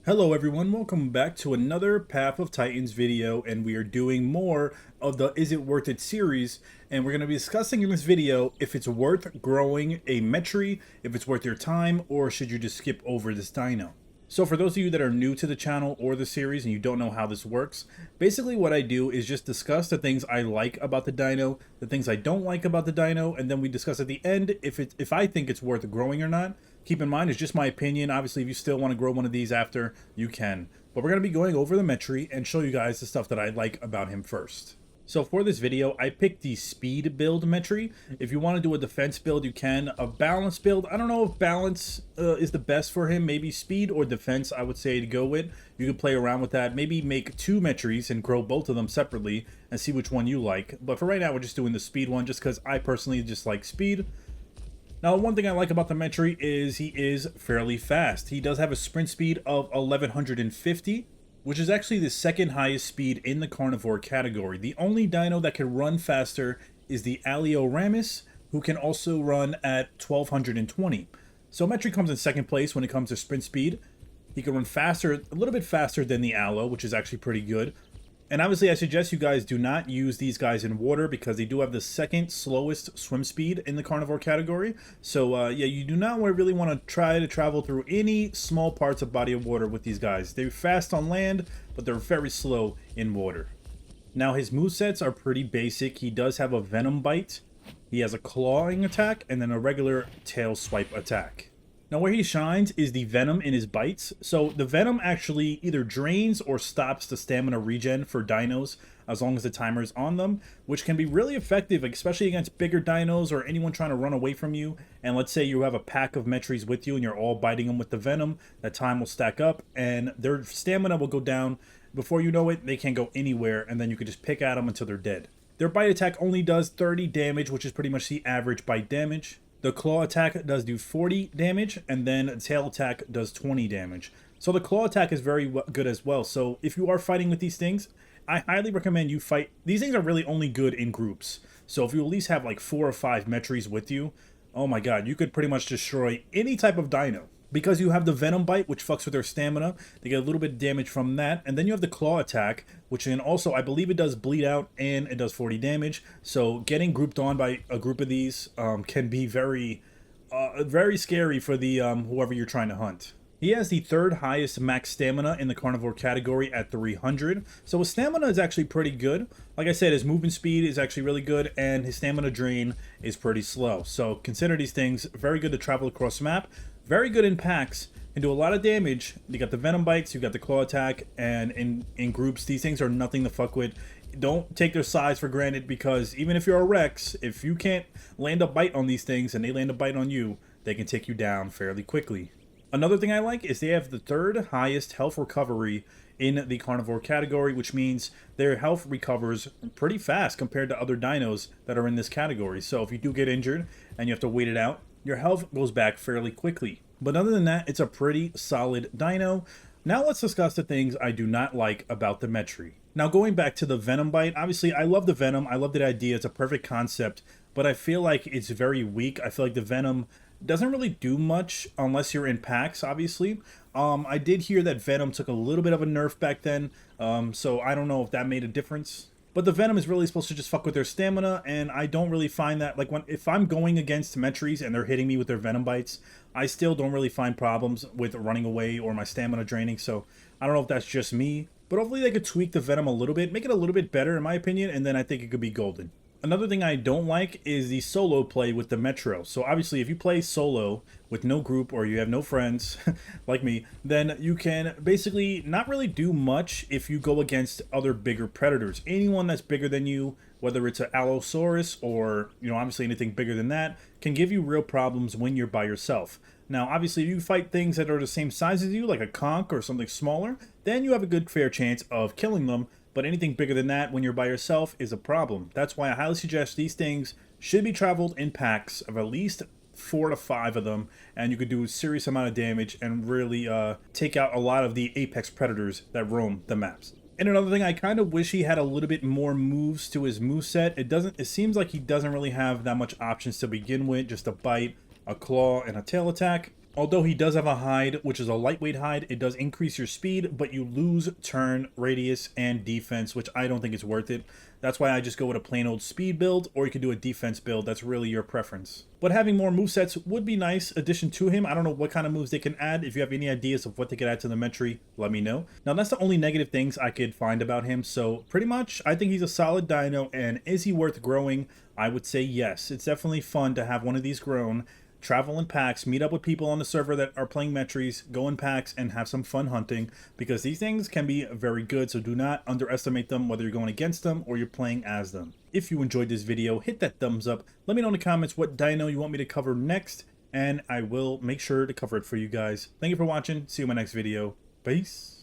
Hello everyone, welcome back to another Path of Titans video, and we are doing more of the Is It Worth It series, and we're going to be discussing in this video if it's worth growing a Metri, if it's worth your time, or should you just skip over this dino. So for those of you that are new to the channel or the series and you don't know how this works, basically what I do is just discuss the things I like about the dino, the things I don't like about the dino, and then we discuss at the end if I think it's worth growing or not. Keep in mind, it's just my opinion. Obviously, if you still want to grow one of these after, you can. But we're going to be going over the Metri and show you guys the stuff that I like about him first. So for this video, I picked the speed build Metri. If you want to do a defense build, you can. A balance build, I don't know if balance is the best for him. Maybe speed or defense, I would say to go with. You can play around with that. Maybe make two Metris and grow both of them separately and see which one you like. But for right now, we're just doing the speed one just because I personally just like speed. Now, one thing I like about the Metri is he is fairly fast. He does have a sprint speed of 1150, which is actually the second highest speed in the carnivore category. The only dino that can run faster is the Alioramus, who can also run at 1220. So Metri comes in second place when it comes to sprint speed. He can run faster, a little bit faster than the Alo, which is actually pretty good. And obviously, I suggest you guys do not use these guys in water because they do have the second slowest swim speed in the carnivore category. So yeah, you do not really want to try to travel through any small parts of body of water with these guys. They're fast on land, but they're very slow in water. Now, his movesets are pretty basic. He does have a venom bite. He has a clawing attack and then a regular tail swipe attack. Now, where he shines is the venom in his bites. So the venom actually either drains or stops the stamina regen for dinos as long as the timer is on them, which can be really effective, especially against bigger dinos or anyone trying to run away from you. And let's say you have a pack of Metris with you and you're all biting them with the venom, that time will stack up and their stamina will go down. Before you know it, they can't go anywhere, and then you can just pick at them until they're dead. Their bite attack only does 30 damage, which is pretty much the average bite damage. The claw attack does do 40 damage, and then the tail attack does 20 damage. So the claw attack is very good as well. So if you are fighting with these things, I highly recommend you fight. These things are really only good in groups. So if you at least have like 4 or 5 Metris with you, oh my god, you could pretty much destroy any type of dino. Because you have the venom bite, which fucks with their stamina, they get a little bit of damage from that. And then you have the claw attack, which then also, I believe it does bleed out and it does 40 damage. So getting grouped on by a group of these can be very scary for the whoever you're trying to hunt. He has the third highest max stamina in the carnivore category at 300. So his stamina is actually pretty good. Like I said, his movement speed is actually really good, and his stamina drain is pretty slow. So consider these things very good to travel across the map. Very good in packs, and do a lot of damage. You got the venom bites, you got the claw attack, and in groups, these things are nothing to fuck with. Don't take their size for granted, because even if you're a Rex, if you can't land a bite on these things and they land a bite on you, they can take you down fairly quickly. Another thing I like is they have the third highest health recovery in the carnivore category, which means their health recovers pretty fast compared to other dinos that are in this category. So if you do get injured and you have to wait it out, your health goes back fairly quickly. But other than that, it's a pretty solid dino. Now let's discuss the things I do not like about the Metri. Now going back to the venom bite, obviously I love the venom. I love the idea. It's a perfect concept, but I feel like it's very weak. I feel like the venom doesn't really do much unless you're in packs, obviously. I did hear that venom took a little bit of a nerf back then, so I don't know if that made a difference. But the venom is really supposed to just fuck with their stamina, and I don't really find that, like, if I'm going against Metris and they're hitting me with their venom bites, I still don't really find problems with running away or my stamina draining. So I don't know if that's just me, but hopefully they could tweak the venom a little bit, make it a little bit better in my opinion, and then I think it could be golden. Another thing I don't like is the solo play with the Metro. So obviously if you play solo with no group or you have no friends like me, then you can basically not really do much if you go against other bigger predators. Anyone that's bigger than you, whether it's an Allosaurus or, you know, obviously anything bigger than that, can give you real problems when you're by yourself. Now, obviously, if you fight things that are the same size as you, like a conch or something smaller, then you have a good fair chance of killing them. But anything bigger than that when you're by yourself is a problem. That's why I highly suggest these things should be traveled in packs of at least 4 to 5 of them, and you could do a serious amount of damage and really take out a lot of the apex predators that roam the maps. And another thing, I kind of wish he had a little bit more moves to his moveset. It seems like he doesn't really have that much options to begin with, just a bite, a claw, and a tail attack. Although he does have a hide, which is a lightweight hide, it does increase your speed, but you lose turn radius and defense, which I don't think is worth it. That's why I just go with a plain old speed build, or you could do a defense build. That's really your preference. But having more movesets would be nice addition to him. I don't know what kind of moves they can add. If you have any ideas of what they could add to the Metri, let me know. Now, that's the only negative things I could find about him. So pretty much, I think he's a solid dino, and is he worth growing? I would say yes. It's definitely fun to have one of these grown, travel in packs, meet up with people on the server that are playing Metris, go in packs, and have some fun hunting, because these things can be very good, so do not underestimate them, whether you're going against them or you're playing as them. If you enjoyed this video, hit that thumbs up, let me know in the comments what dino you want me to cover next, and I will make sure to cover it for you guys. Thank you for watching, see you in my next video, peace!